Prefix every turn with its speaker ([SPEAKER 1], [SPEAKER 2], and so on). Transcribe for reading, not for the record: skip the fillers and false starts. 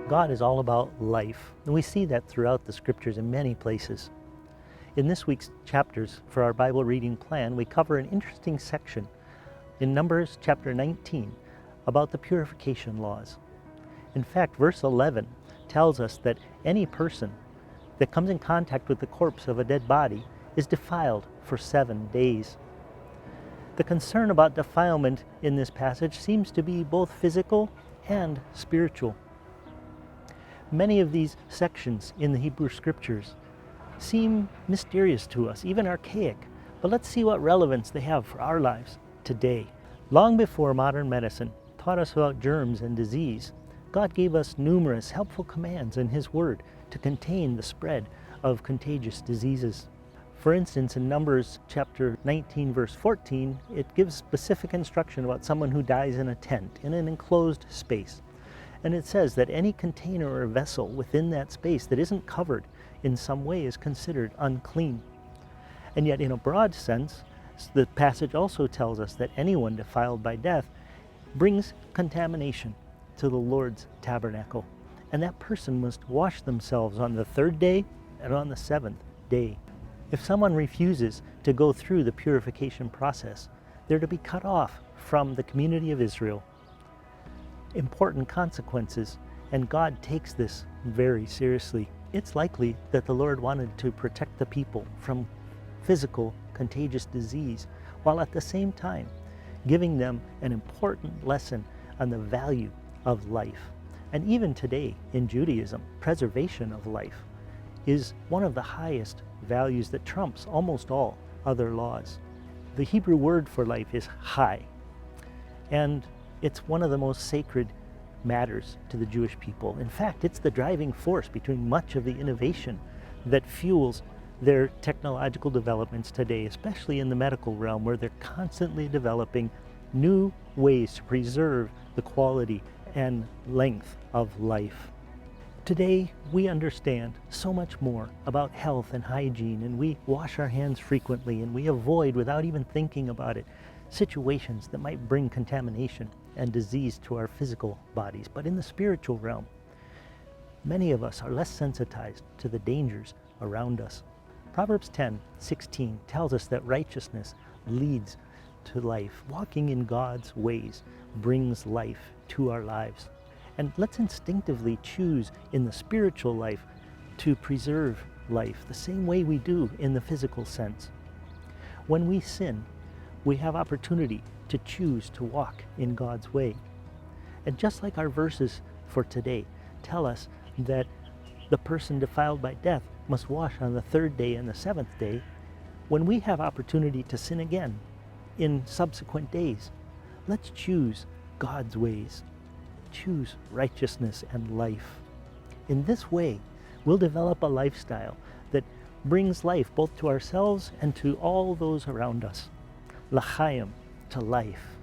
[SPEAKER 1] God is all about life, and we see that throughout the scriptures in many places. In this week's chapters for our Bible reading plan, we cover an interesting section in Numbers chapter 19 about the purification laws. In fact, verse 11 tells us that any person that comes in contact with the corpse of a dead body is defiled for 7 days. The concern about defilement in this passage seems to be both physical and spiritual. Many of these sections in the Hebrew Scriptures seem mysterious to us, even archaic, but let's see what relevance they have for our lives today. Long before modern medicine taught us about germs and disease, God gave us numerous helpful commands in His Word to contain the spread of contagious diseases. For instance, in Numbers chapter 19, verse 14, it gives specific instruction about someone who dies in a tent, in an enclosed space. And it says that any container or vessel within that space that isn't covered in some way is considered unclean. And yet, in a broad sense, the passage also tells us that anyone defiled by death brings contamination to the Lord's tabernacle. And that person must wash themselves on the 3rd day and on the 7th day. If someone refuses to go through the purification process, they're to be cut off from the community of Israel. Important consequences, and God takes this very seriously. It's likely that the Lord wanted to protect the people from physical contagious disease, while at the same time giving them an important lesson on the value of life. And even today in Judaism, preservation of life is one of the highest values that trumps almost all other laws. The Hebrew word for life is chai, and it's one of the most sacred matters to the Jewish people. In fact, it's the driving force between much of the innovation that fuels their technological developments today, especially in the medical realm, where they're constantly developing new ways to preserve the quality and length of life. Today, we understand so much more about health and hygiene, and we wash our hands frequently, and we avoid, without even thinking about it, situations that might bring contamination and disease to our physical bodies. But in the spiritual realm, many of us are less sensitized to the dangers around us. Proverbs 10:16 tells us that righteousness leads to life. Walking in God's ways brings life to our lives. And let's instinctively choose in the spiritual life to preserve life the same way we do in the physical sense. When we sin, we have opportunity to choose to walk in God's way. And just like our verses for today tell us that the person defiled by death must wash on the 3rd day and the 7th day, when we have opportunity to sin again in subsequent days, let's choose God's ways. Choose righteousness and life. In this way, we'll develop a lifestyle that brings life both to ourselves and to all those around us. L'chaim, to life.